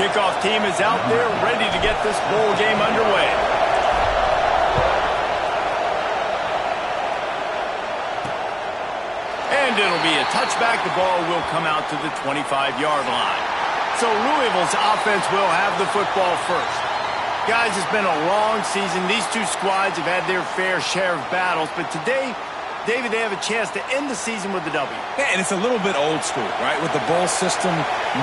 Kickoff team is out there ready to get this bowl game underway. And it'll be a touchback. The ball will come out to the 25-yard line. So Louisville's offense will have the football first. Guys, it's been a long season. These two squads have had their fair share of battles, but today, David, they have a chance to end the season with a W. Yeah, and it's a little bit old school, right? With the bowl system,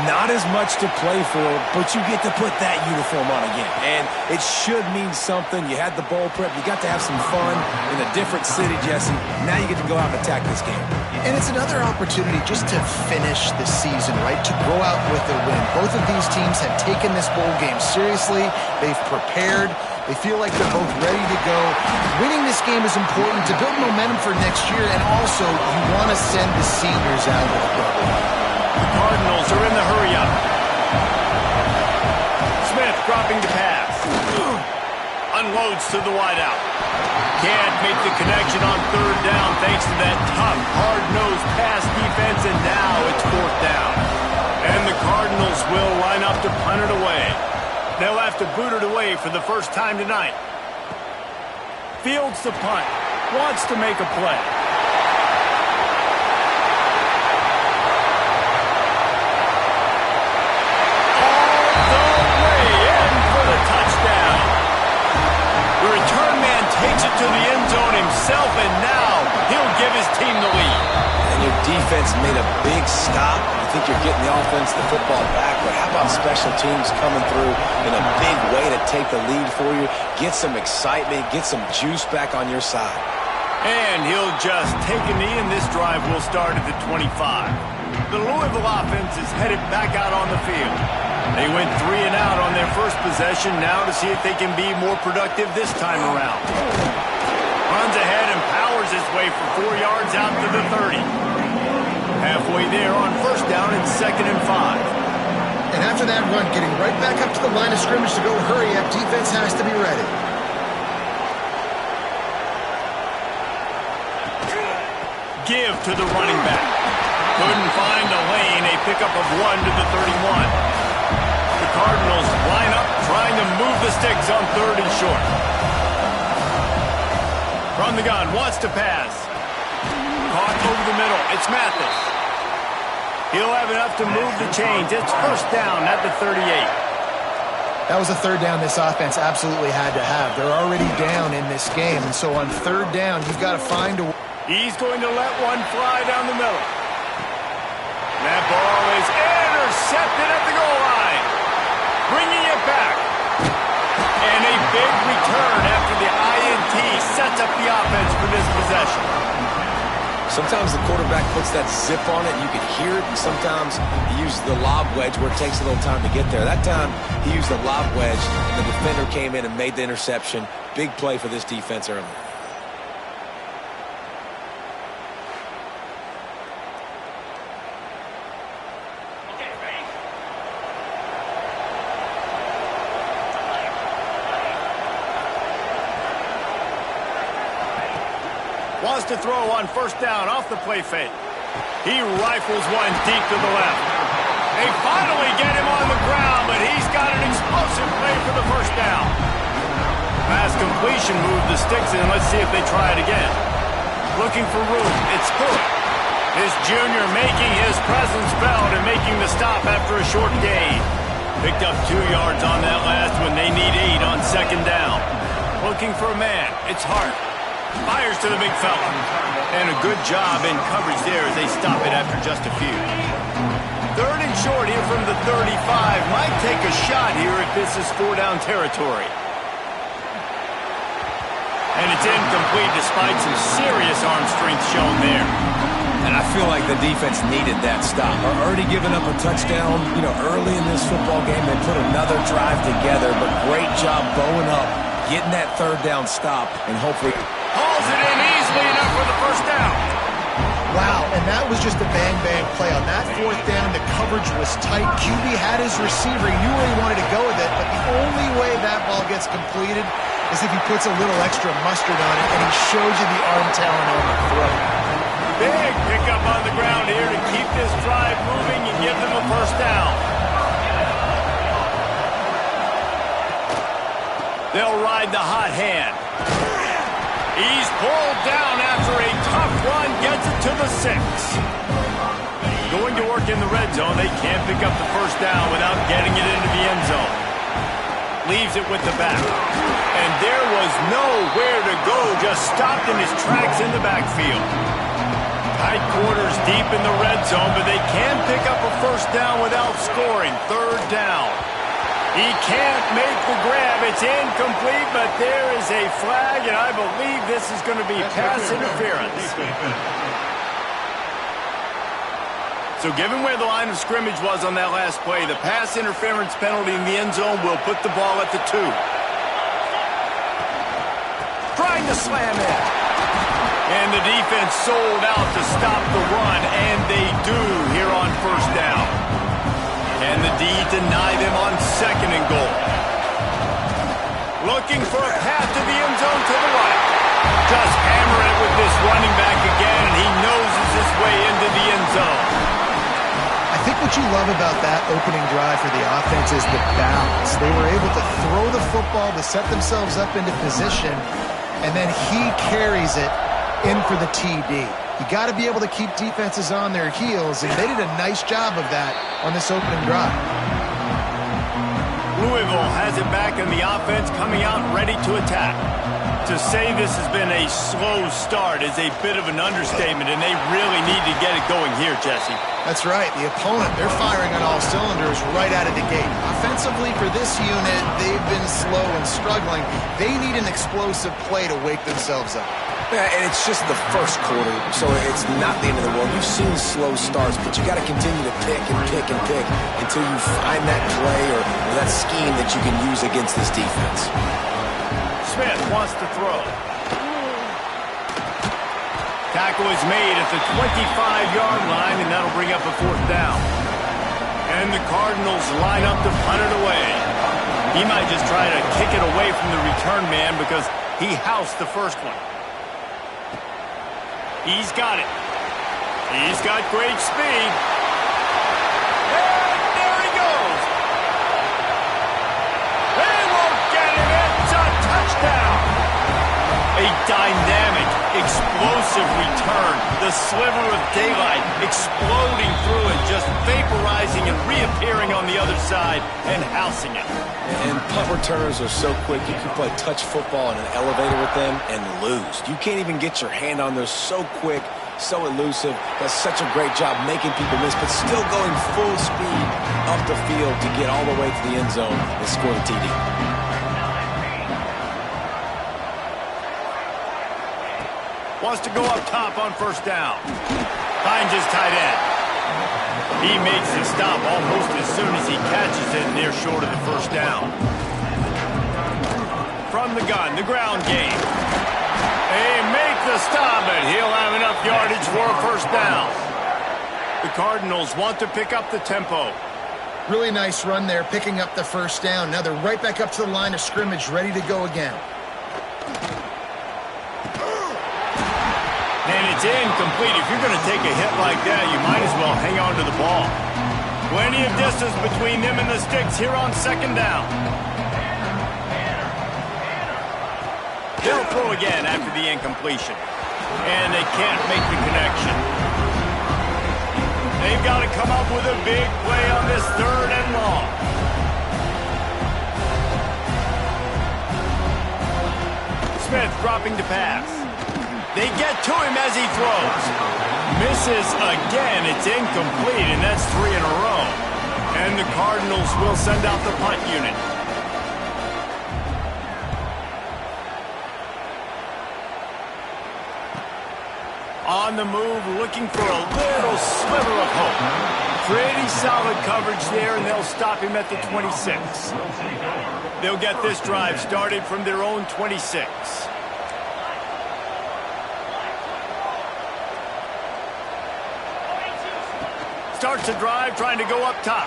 not as much to play for, but you get to put that uniform on again. And it should mean something. You had the bowl prep. You got to have some fun in a different city, Jesse. Now you get to go out and attack this game. And it's another opportunity just to finish the season, right? To go out with a win. Both of these teams have taken this bowl game seriously. They've prepared. They feel like they're both ready to go. Winning this game is important to build momentum for next year, and also you want to send the seniors out with a W. The Cardinals are in the hurry-up. Smith dropping the pass. Unloads to the wideout. Can't make the connection on third down thanks to that tough, hard-nosed pass defense, and now it's fourth down. And the Cardinals will line up to punt it away. They'll have to boot it away for the first time tonight. Fields the punt. Wants to make a play. All the way in for the touchdown. The return man takes it to the end zone himself, and now he'll give his team the lead. And your defense made a big stop. I think you're getting the offense, the football back, but how about special teams coming through in a big way to take the lead for you, get some excitement, get some juice back on your side. And he'll just take a knee, and this drive will start at the 25. The Louisville offense is headed back out on the field. They went 3 and out on their first possession, now to see if they can be more productive this time around. Runs ahead and powers his way for 4 yards out to the 30. Halfway there on first down and 2nd and 5. And after that run, getting right back up to the line of scrimmage to go hurry up, defense has to be ready. Give to the running back. Couldn't find a lane, a pickup of 1 to the 31. The Cardinals line up, trying to move the sticks on 3rd and short. From the gun, wants to pass. Caught over the middle. It's Mathis. He'll have enough to move the chains. It's first down at the 38. That was a third down this offense absolutely had to have. They're already down in this game, and so on third down, you've got to find a... He's going to let one fly down the middle. That ball is intercepted at the goal line. Bringing it back. And a big return after the INT sets up the offense for this possession. Sometimes the quarterback puts that zip on it, and you can hear it, and sometimes he uses the lob wedge where it takes a little time to get there. That time, he used the lob wedge, and the defender came in and made the interception. Big play for this defense early. Wants to throw on first down off the play fake. He rifles one deep to the left. They finally get him on the ground, but he's got an explosive play for the first down. Pass completion moved the sticks in. Let's see if they try it again. Looking for room. It's Hood. His junior making his presence felt and making the stop after a short gain. Picked up 2 yards on that last one. They need 8 on second down. Looking for a man. It's Hart. Fires to the big fella. And a good job in coverage there as they stop it after just a few. 3rd and short here from the 35. Might take a shot here if this is 4-down territory. And it's incomplete despite some serious arm strength shown there. And I feel like the defense needed that stop. Already giving up a touchdown, early in this football game. They put another drive together, but great job bowing up, getting that 3rd down stop, and hopefully... Hauls it in easily enough for the first down. Wow, and that was just a bang-bang play. On that 4th down, the coverage was tight. QB had his receiver. He knew where he wanted to go with it, but the only way that ball gets completed is if he puts a little extra mustard on it, and he shows you the arm talent on the throw. Big pickup on the ground here to keep this drive moving and give them a first down. They'll ride the hot hand. He's pulled down after a tough run, gets it to the 6. Going to work in the red zone, they can't pick up the first down without getting it into the end zone. Leaves it with the back. And there was nowhere to go, just stopped in his tracks in the backfield. Tight quarters deep in the red zone, but they can pick up a first down without scoring. Third down. He can't make the grab. It's incomplete, but there is a flag, and I believe this is going to be pass interference. So given where the line of scrimmage was on that last play, the pass interference penalty in the end zone will put the ball at the 2. Trying to slam it. And the defense sold out to stop the run, and they do here on first down. And the D deny them on 2nd and goal. Looking for a path to the end zone to the right. Just hammer it with this running back again, and he noses his way into the end zone. I think what you love about that opening drive for the offense is the balance. They were able to throw the football to set themselves up into position, and then he carries it in for the TD. You got to be able to keep defenses on their heels, and they did a nice job of that on this opening drive. Louisville has it back, and the offense coming out ready to attack. To say this has been a slow start is a bit of an understatement, and they really need to get it going here, Jesse. That's right. The opponent, they're firing on all cylinders right out of the gate. Offensively, for this unit, they've been slow and struggling. They need an explosive play to wake themselves up. Yeah, and it's just the first quarter, so it's not the end of the world. You've seen slow starts, but you got to continue to pick and pick and pick until you find that play or that scheme that you can use against this defense. Smith wants to throw. Tackle is made at the 25-yard line, and that'll bring up a 4th down. And the Cardinals line up to punt it away. He might just try to kick it away from the return man because he housed the first one. He's got it. He's got great speed. And there he goes. They won't get it. It's a touchdown. A dynamic, explosive return. The sliver of daylight exploding through it, just vaporizing and reappearing on the other side and housing it. And punt returners are so quick. You can play touch football in an elevator with them and lose. You can't even get your hand on those. So quick, so elusive. Does such a great job making people miss, but still going full speed up the field to get all the way to the end zone and score the TD. Wants to go up top on first down. Finds his tight end. He makes the stop almost as soon as he catches it near short of the first down. From the gun, the ground game. They make the stop, but he'll have enough yardage for a first down. The Cardinals want to pick up the tempo. Really nice run there, picking up the first down. Now they're right back up to the line of scrimmage, ready to go again. And it's incomplete. If you're going to take a hit like that, you might as well hang on to the ball. Plenty of distance between them and the sticks here on 2nd down. They'll throw again after the incompletion. And they can't make the connection. They've got to come up with a big play on this 3rd and long. Smith dropping to pass. They get to him as he throws. Misses again. It's incomplete, and that's 3 in a row. And the Cardinals will send out the punt unit. On the move, looking for a little sliver of hope. Pretty solid coverage there, and they'll stop him at the 26. They'll get this drive started from their own 26. Starts a drive, trying to go up top.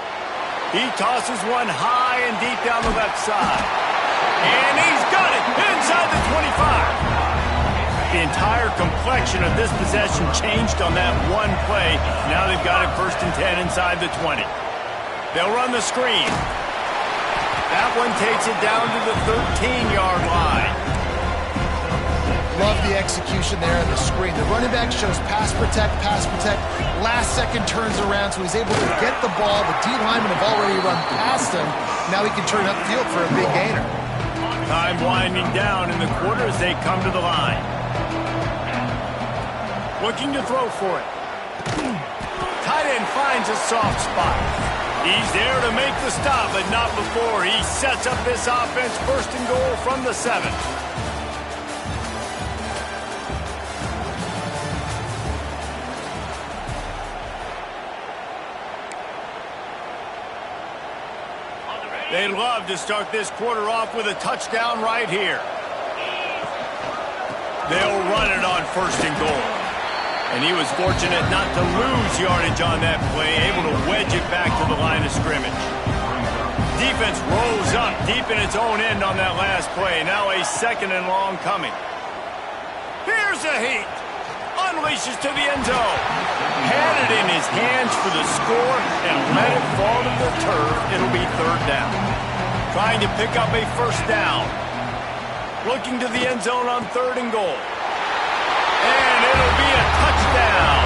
He tosses one high and deep down the left side. And he's got it inside the 25. The entire complexion of this possession changed on that one play. Now they've got it 1st and 10 inside the 20. They'll run the screen. That one takes it down to the 13-yard line. Love the execution there on the screen. The running back shows pass protect. Last second turns around, so he's able to get the ball. The D linemen have already run past him. Now he can turn upfield for a big gainer. Time winding down in the quarter as they come to the line. Looking to throw for it. Tight end finds a soft spot. He's there to make the stop, but not before. He sets up this offense first and goal from the 7. They'd love to start this quarter off with a touchdown right here. They'll run it on first and goal. And he was fortunate not to lose yardage on that play, able to wedge it back to the line of scrimmage. Defense rose up deep in its own end on that last play. Now a second and long coming. Here's a heat. Unleashes to the end zone. Had it in his hands for the score and let it fall to the turf. It'll be third down. Trying to pick up a first down. Looking to the end zone on third and goal. And it'll be a touchdown.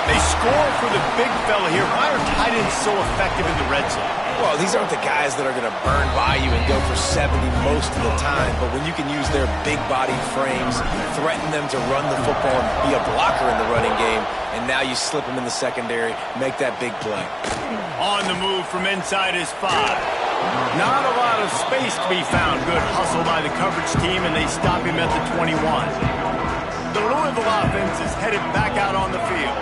They score for the big fella here. Why are tight ends so effective in the red zone? Well, these aren't the guys that are going to burn by you and go for 70 most of the time, but when you can use their big-bodied frames, threaten them to run the football and be a blocker in the running game, and now you slip them in the secondary, make that big play. On the move from inside his 5. Not a lot of space to be found. Good hustle by the coverage team, and they stop him at the 21. The Louisville offense is headed back out on the field.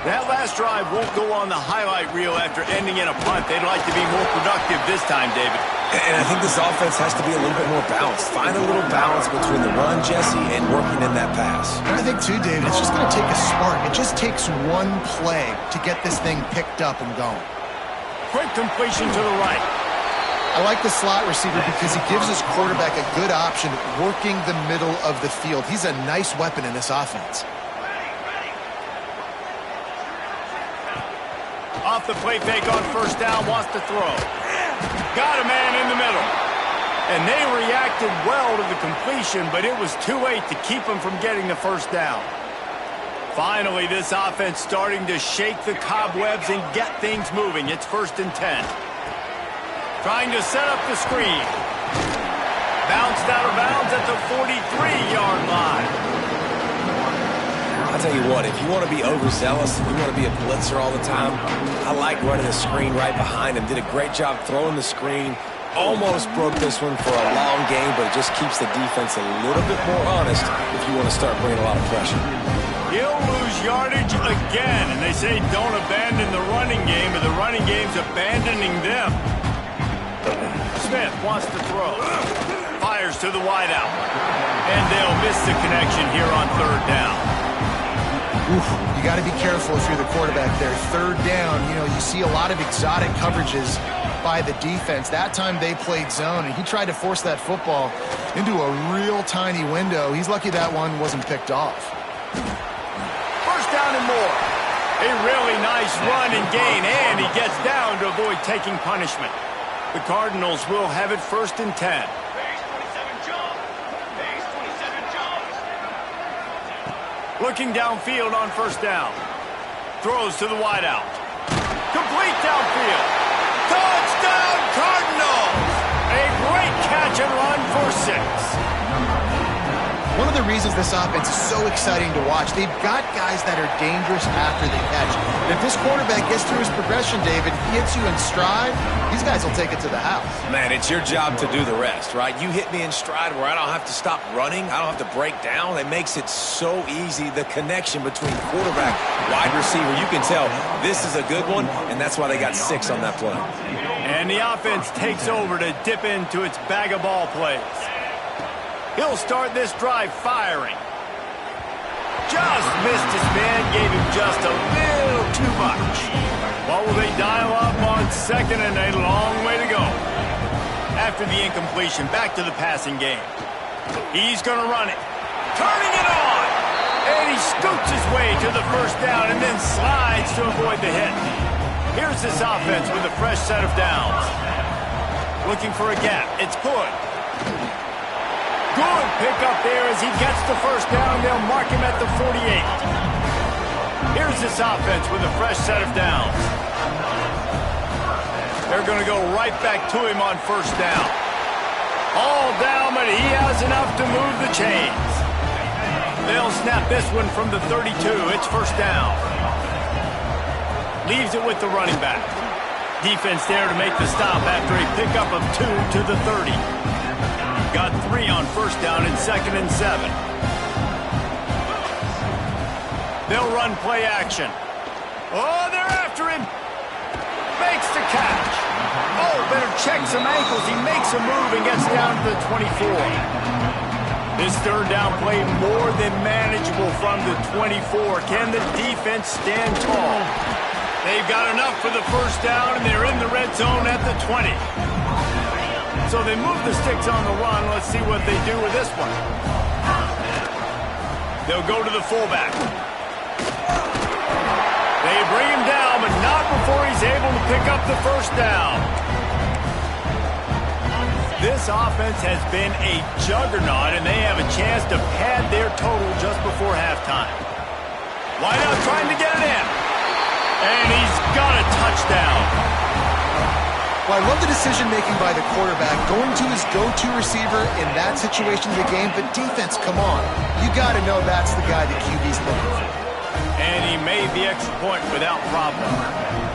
That last drive won't go on the highlight reel after ending in a punt. They'd like to be more productive this time, David. And I think this offense has to be a little bit more balanced. Find a little balance between the run, Jesse, and working in that pass. And I think, too, David, it's just going to take a spark. It just takes one play to get this thing picked up and going. Quick completion to the right. I like the slot receiver because he gives his quarterback a good option working the middle of the field. He's a nice weapon in this offense. Off the play fake on first down, wants to throw. Got a man in the middle. And they reacted well to the completion, but it was too late to keep him from getting the first down. Finally, this offense starting to shake the cobwebs and get things moving. It's 1st and 10. Trying to set up the screen. Bounced out of bounds at the 43-yard line. I'll tell you what, if you want to be overzealous, if you want to be a blitzer all the time, I like running the screen right behind him. Did a great job throwing the screen. Almost broke this one for a long game, but it just keeps the defense a little bit more honest if you want to start bringing a lot of pressure. He'll lose yardage again, and they say don't abandon the running game, but the running game's abandoning them. Smith wants to throw. Fires to the wideout. And they'll miss the connection here on third down. You got to be careful if you're the quarterback there. Third down, you see a lot of exotic coverages by the defense. That time they played zone, and he tried to force that football into a real tiny window. He's lucky that one wasn't picked off. First down and more. A really nice run and gain, and he gets down to avoid taking punishment. The Cardinals will have it 1st and 10. Looking downfield on first down. Throws to the wideout. Complete downfield. Touchdown Cardinals! A great catch and run for 6. One of the reasons this offense is so exciting to watch, they've got guys that are dangerous after they catch. And if this quarterback gets through his progression, David, he hits you in stride, these guys will take it to the house. Man, it's your job to do the rest, right? You hit me in stride where I don't have to stop running. I don't have to break down. It makes it so easy. The connection between quarterback, wide receiver, you can tell this is a good one, and that's why they got 6 on that play. And the offense takes over to dip into its bag of ball plays. He'll start this drive firing. Just missed his man, gave him just a little too much. What will they dial up on second and a long way to go? After the incompletion, back to the passing game. He's going to run it. Turning it on. And he scoots his way to the first down and then slides to avoid the hit. Here's this offense with a fresh set of downs. Looking for a gap. It's Hood. Good pickup there as he gets the first down. They'll mark him at the 48. Here's this offense with a fresh set of downs. They're going to go right back to him on first down. All down, but he has enough to move the chains. They'll snap this one from the 32. It's first down. Leaves it with the running back. Defense there to make the stop after a pickup of 2 to the 30. Got 3 on first down and 2nd and 7. They'll run play action. Oh, they're after him. Makes the catch. Oh, better check some ankles. He makes a move and gets down to the 24. This third down play more than manageable from the 24. Can the defense stand tall? They've got enough for the first down, and they're in the red zone at the 20. So they move the sticks on the run. Let's see what they do with this one. They'll go to the fullback. They bring him down, but not before he's able to pick up the first down. This offense has been a juggernaut, and they have a chance to pad their total just before halftime. Wide out trying to get it in. And he's got a touchdown. Well, I love the decision-making by the quarterback, going to his go-to receiver in that situation of the game. But defense, come on. You got to know that's the guy the QB's looking for. And he made the extra point without problem.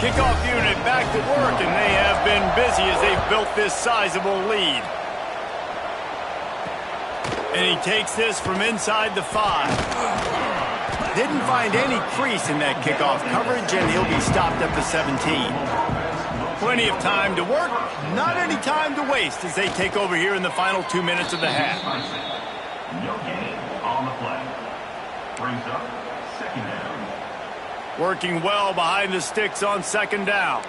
Kickoff unit back to work, and they have been busy as they've built this sizable lead. And he takes this from inside the 5. Didn't find any crease in that kickoff coverage, and he'll be stopped at the 17. Plenty of time to work, not any time to waste as they take over here in the final 2 minutes of the half. No gain on the play. Brings up second down. Working well behind the sticks on second down.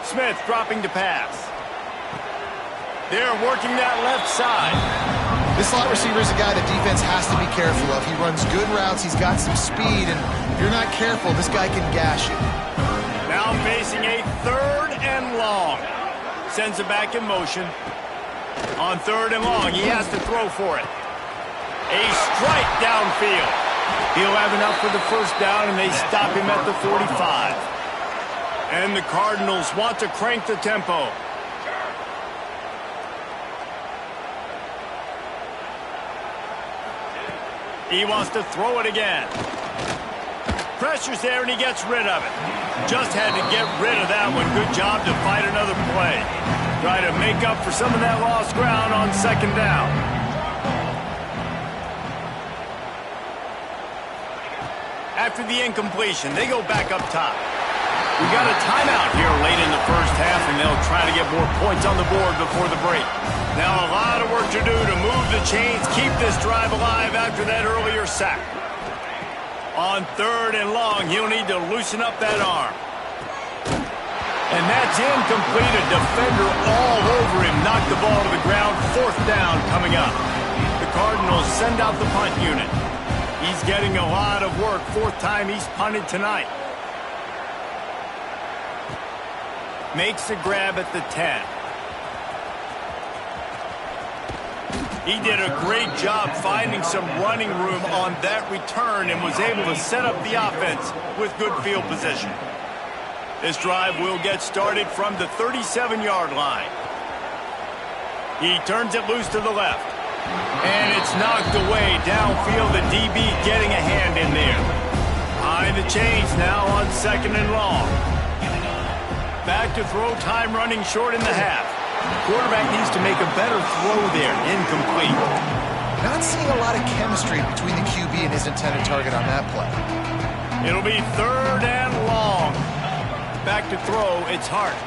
Smith dropping to pass. They're working that left side. This slot receiver is a guy the defense has to be careful of. He runs good routes. He's got some speed, and if you're not careful, this guy can gash you. Now facing a 3rd and long. Sends it back in motion. On 3rd and long, he has to throw for it. A strike downfield. He'll have enough for the first down, and they stop him at the 45. And the Cardinals want to crank the tempo. He wants to throw it again. Pressure's there, and he gets rid of it. Just had to get rid of that one. Good job to fight another play. Try to make up for some of that lost ground on second down. After the incompletion, they go back up top. We got a timeout here late in the first half, and they'll try to get more points on the board before the break. Now a lot of work to do to move the chains, keep this drive alive after that earlier sack. On 3rd and long, he'll need to loosen up that arm. And that's incomplete. A defender all over him. Knocked the ball to the ground. 4th down coming up. The Cardinals send out the punt unit. He's getting a lot of work. 4th time he's punted tonight. Makes a grab at the 10. He did a great job finding some running room on that return and was able to set up the offense with good field position. This drive will get started from the 37-yard line. He turns it loose to the left. And it's knocked away downfield. The DB getting a hand in there. Behind the chains now on 2nd and long. Back to throw, time running short in the half. Quarterback needs to make a better throw there. Incomplete. Not seeing a lot of chemistry between the QB and his intended target on that play. It'll be 3rd and long. Back to throw, it's Hart.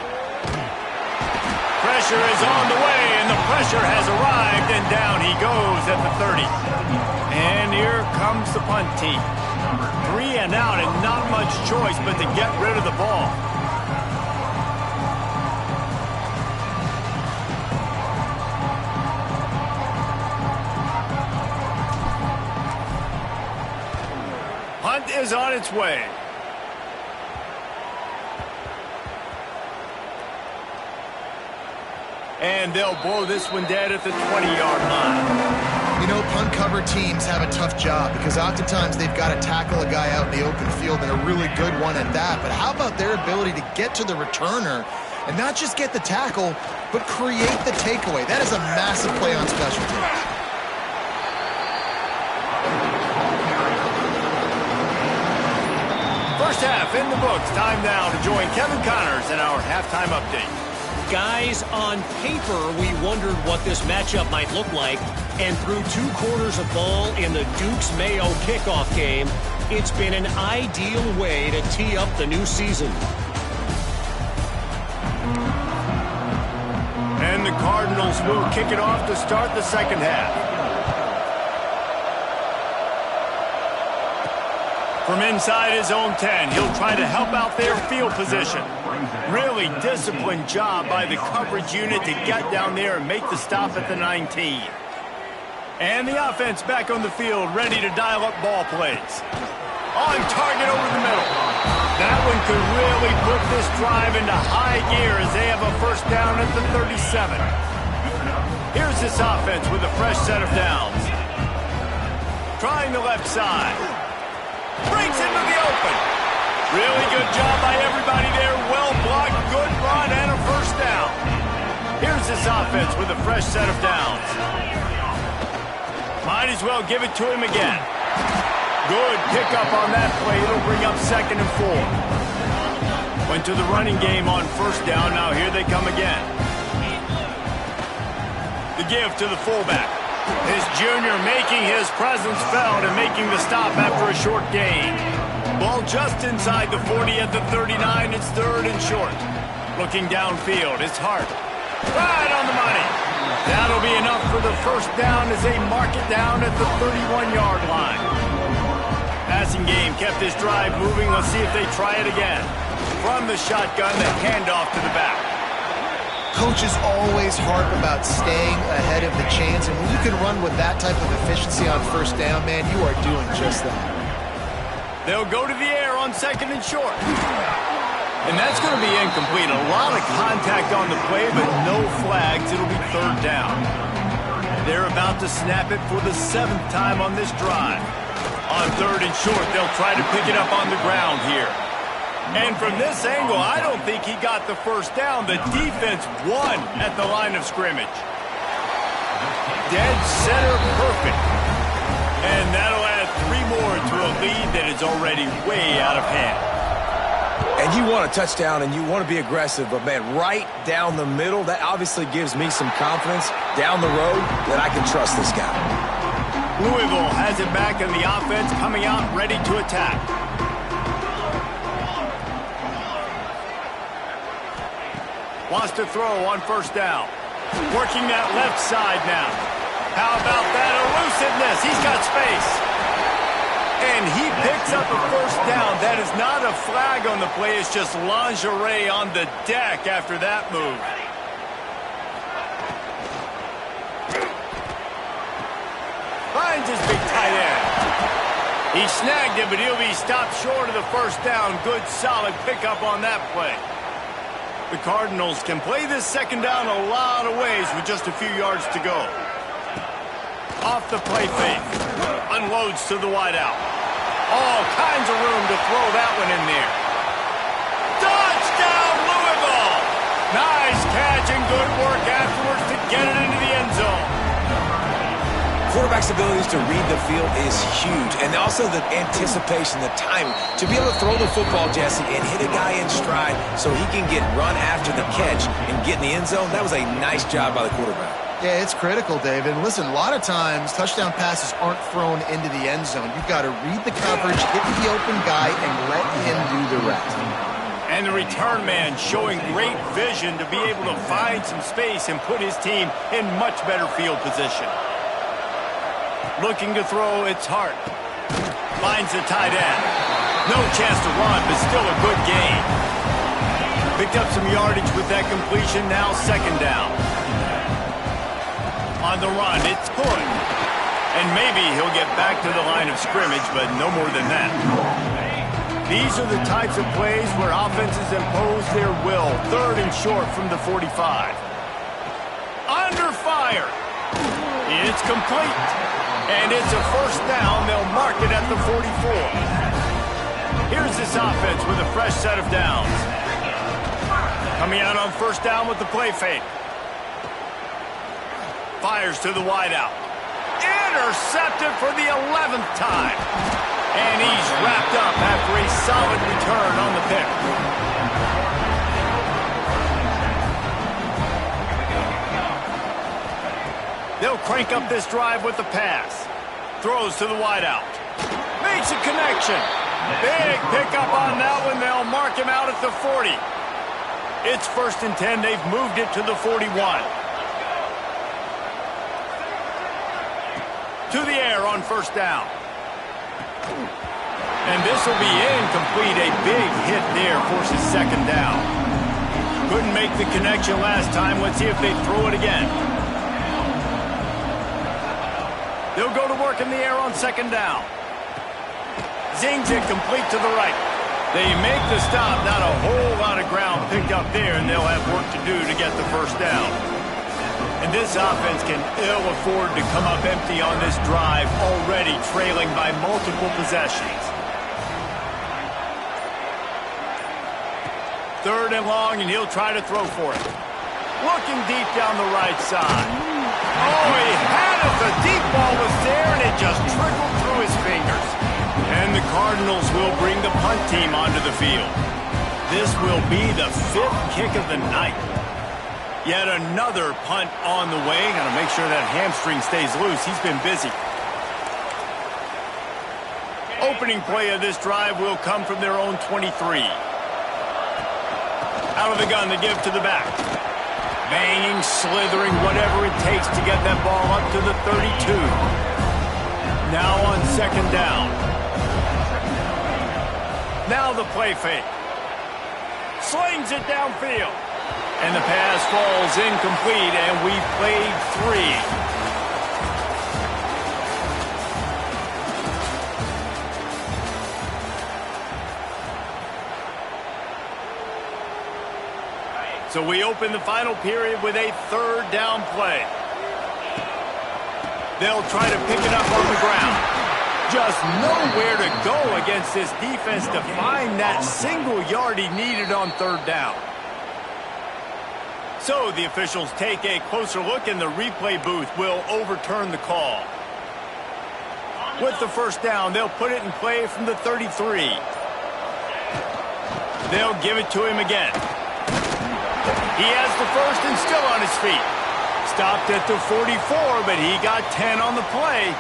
Pressure is on the way, and the pressure has arrived, and down he goes at the 30. And here comes the punt team. 3 and out, and not much choice but to get rid of the ball. Punt is on its way. And they'll blow this one dead at the 20-yard line. You know, punt cover teams have a tough job because oftentimes they've got to tackle a guy out in the open field, and a really good one at that. But how about their ability to get to the returner and not just get the tackle, but create the takeaway? That is a massive play on special teams. First half in the books. Time now to join Kevin Connors in our halftime update. Guys, on paper, we wondered what this matchup might look like. And through 2 quarters of ball in the Dukes-Mayo kickoff game, it's been an ideal way to tee up the new season. And the Cardinals will kick it off to start the second half. From inside his own 10, he'll try to help out their field position. Really disciplined job by the coverage unit to get down there and make the stop at the 19. And the offense back on the field, ready to dial up ball plays. On target over the middle. That one could really put this drive into high gear as they have a first down at the 37. Here's this offense with a fresh set of downs. Trying the left side. Breaks into the open. Really good job by everybody there. Well blocked, good run, and a first down. Here's this offense with a fresh set of downs. Might as well give it to him again. Good pickup on that play. It'll bring up 2nd and 4. Went to the running game on first down. Now here they come again. The give to the fullback. His junior making his presence felt and making the stop after a short gain. Ball just inside the 40 at the 39. It's 3rd and short. Looking downfield, it's Hart. Right on the money. That'll be enough for the first down as they mark it down at the 31-yard line. Passing game kept this drive moving. Let's see if they try it again. From the shotgun, the handoff to the back. Coaches always harp about staying ahead of the chains, and when you can run with that type of efficiency on first down, man, you are doing just that. They'll go to the air on 2nd and short. And that's going to be incomplete. A lot of contact on the play, but no flags. It'll be 3rd down. They're about to snap it for the 7th time on this drive. On 3rd and short, they'll try to pick it up on the ground here. And from this angle, I don't think he got the first down. The defense won at the line of scrimmage. Dead center perfect. And that'll add 3 more to a lead that is already way out of hand. And you want a touchdown and you want to be aggressive, but, man, right down the middle, that obviously gives me some confidence down the road that I can trust this guy. Louisville has it back in the offense, coming out ready to attack. Wants to throw on first down. Working that left side now. How about that elusiveness? He's got space. And he picks up a first down. That is not a flag on the play. It's just lingerie on the deck after that move. Finds his big tight end. He snagged it, but he'll be stopped short of the first down. Good, solid pickup on that play. The Cardinals can play this second down a lot of ways with just a few yards to go. Off the play fake. Unloads to the wideout. All kinds of room to throw that one in there. Touchdown, Louisville! Nice catch and good work afterwards to get it into the end zone. Quarterback's abilities to read the field is huge, and also the anticipation, the timing. To be able to throw the football, Jesse, and hit a guy in stride so he can get run after the catch and get in the end zone, that was a nice job by the quarterback. Yeah, it's critical, David. And listen, a lot of times touchdown passes aren't thrown into the end zone. You've got to read the coverage, hit the open guy, and let him do the rest. And the return man showing great vision to be able to find some space and put his team in much better field position. Looking to throw, it's Hart. Finds the tight end. No chance to run, but still a good gain. Picked up some yardage with that completion, now second down. On the run, it's Hood. And maybe he'll get back to the line of scrimmage, but no more than that. These are the types of plays where offenses impose their will. 3rd and short from the 45. under fire. It's complete. And it's a first down. They'll mark it at the 44. Here's this offense with a fresh set of downs. Coming out on first down with the play fake. Fires to the wideout. Intercepted for the 11th time. And he's wrapped up after a solid return on the pick. They'll crank up this drive with the pass. Throws to the wideout. Makes a connection. Big pickup on that one. They'll mark him out at the 40. It's 1st and 10. They've moved it to the 41. To the air on first down. And this will be incomplete. A big hit there forces second down. Couldn't make the connection last time. Let's see if they throw it again. They'll go to work in the air on second down. Zings it complete to the right. They make the stop. Not a whole lot of ground picked up there, and they'll have work to do to get the first down. And this offense can ill afford to come up empty on this drive, already trailing by multiple possessions. 3rd and long, and he'll try to throw for it. Looking deep down the right side. Oh, he had it. The deep ball was there, and it just trickled through his fingers. And the Cardinals will bring the punt team onto the field. This will be the 5th kick of the night. Yet another punt on the way. Got to make sure that hamstring stays loose. He's been busy. Opening play of this drive will come from their own 23. Out of the gun to give to the back. Banging, slithering, whatever it takes to get that ball up to the 32. Now on second down. Now the play fake. Slings it downfield. And the pass falls incomplete, and we've played 3. So we open the final period with a 3rd down play. They'll try to pick it up on the ground. Just nowhere to go against this defense to find that single yard he needed on 3rd down. So the officials take a closer look, and the replay booth will overturn the call. With the first down, they'll put it in play from the 33. They'll give it to him again. He has the first and still on his feet. Stopped at the 44, but he got 10 on the play.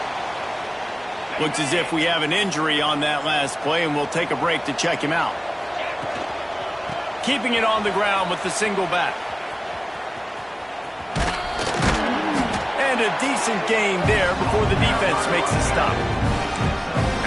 Looks as if we have an injury on that last play, and we'll take a break to check him out. Keeping it on the ground with the single back. And a decent gain there before the defense makes a stop.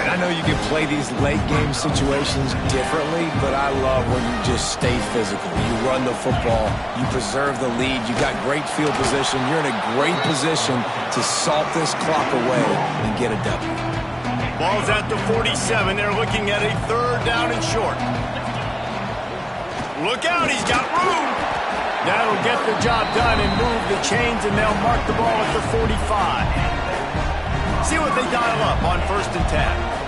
And I know you can play these late game situations differently, but I love when you just stay physical. You run the football, you preserve the lead, you got great field position, you're in a great position to salt this clock away and get a W. Ball's at the 47. They're looking at a 3rd down and short. Look out, he's got room. That'll get the job done and move the chains, and they'll mark the ball at the 45. See what they dial up on 1st and 10.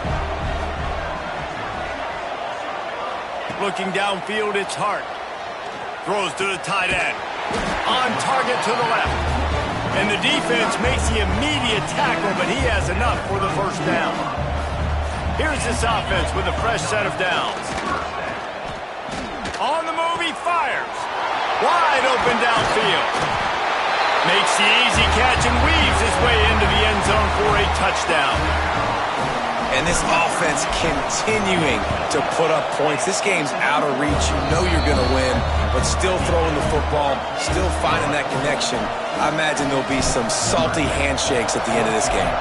Looking downfield, it's Hart. Throws to the tight end. On target to the left. And the defense makes the immediate tackle, but he has enough for the first down. Here's this offense with a fresh set of downs. On the move, he fires. Wide open downfield. Makes the easy catch and weaves his way into the end zone for a touchdown. And this offense continuing to put up points. This game's out of reach. You know you're going to win, but still throwing the football, still finding that connection. I imagine there'll be some salty handshakes at the end of this game.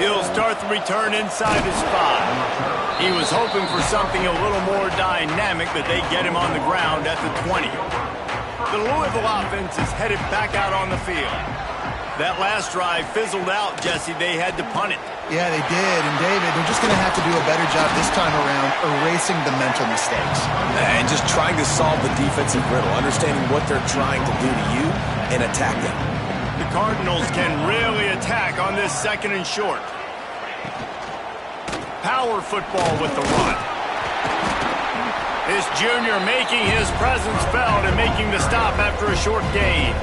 He'll start the return inside his spot. He was hoping for something a little more dynamic, but they get him on the ground at the 20. The Louisville offense is headed back out on the field. That last drive fizzled out, Jesse. They had to punt it. Yeah, they did. And, David, they're just going to have to do a better job this time around erasing the mental mistakes. And just trying to solve the defensive riddle, understanding what they're trying to do to you and attack them. The Cardinals can really attack on this 2nd and short. Power football with the run. This junior making his presence felt and making the stop after a short gain.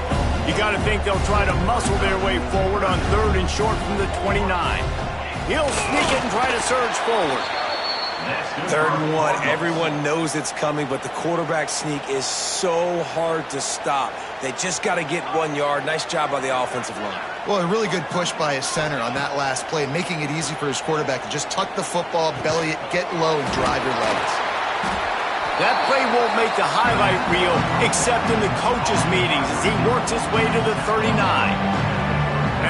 You got to think they'll try to muscle their way forward on 3rd and short from the 29. He'll sneak it and try to surge forward. 3rd and 1. Everyone knows it's coming, but the quarterback sneak is so hard to stop. They just got to get 1 yard. Nice job by the offensive line. Well, a really good push by his center on that last play, making it easy for his quarterback to just tuck the football, belly it, get low, and drive your legs. That play won't make the highlight reel except in the coaches' meetings as he works his way to the 39.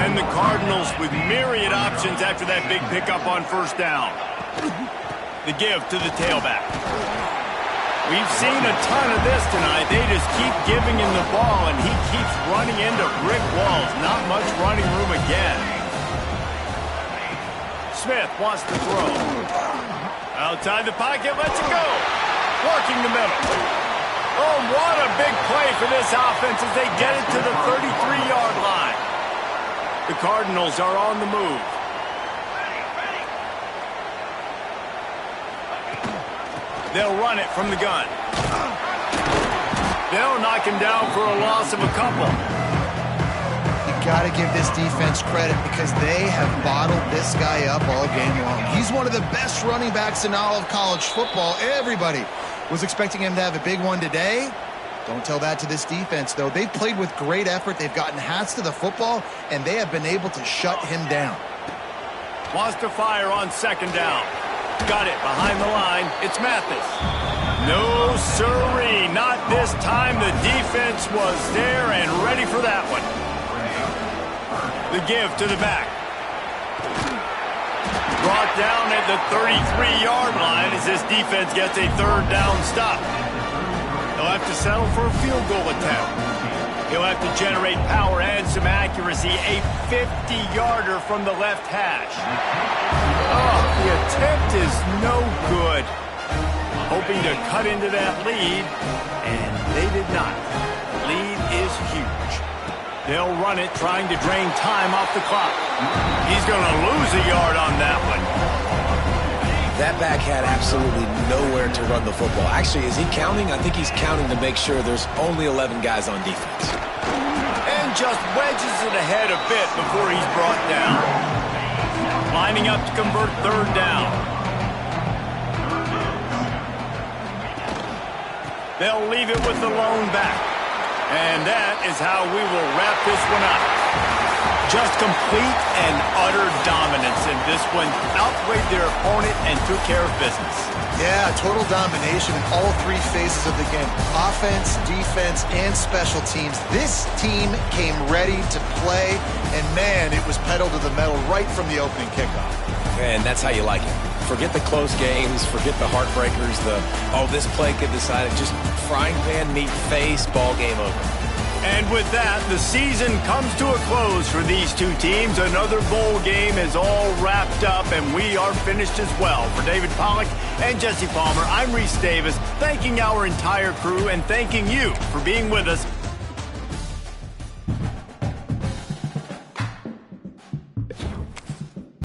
And the Cardinals with myriad options after that big pickup on 1st down. The give to the tailback. We've seen a ton of this tonight. They just keep giving him the ball, and he keeps running into brick walls. Not much running room again. Smith wants to throw. Outside the pocket, lets it go. Working the middle. Oh, what a big play for this offense as they get it to the 33-yard line. The Cardinals are on the move. They'll run it from the gun. They'll knock him down for a loss of a couple. You got to give this defense credit because they have bottled this guy up all game long. He's one of the best running backs in all of college football. Everybody was expecting him to have a big one today. Don't tell that to this defense, though. They've played with great effort. They've gotten hats to the football, and they have been able to shut him down. Wants to fire on 2nd down. Got it behind the line. It's Mathis. No siree, not this time. The defense was there and ready for that one. The give to the back. Brought down at the 33-yard line as this defense gets a 3rd down stop. He'll have to settle for a field goal attempt. He'll have to generate power and some accuracy. A 50-yarder from the left hash. Oh, the attempt is no good. Hoping to cut into that lead, and they did not. Lead is huge. They'll run it, trying to drain time off the clock. He's going to lose a yard on that one. That back had absolutely nowhere to run the football. Actually, is he counting? I think he's counting to make sure there's only 11 guys on defense. And just wedges it ahead a bit before he's brought down. Lining up to convert 3rd down. They'll leave it with the lone back. And that is how we will wrap this one up. Just complete and utter dominance, and this one outweighed their opponent and took care of business. Yeah, total domination in all 3 phases of the game. Offense, defense, and special teams. This team came ready to play, and man, it was pedal to the metal right from the opening kickoff. And that's how you like it. Forget the close games, forget the heartbreakers, this play could decide it. Just frying pan, meat face, ball game over. And with that, the season comes to a close for these two teams. Another bowl game is all wrapped up, and we are finished as well. For David Pollack and Jesse Palmer, I'm Reese Davis, thanking our entire crew and thanking you for being with us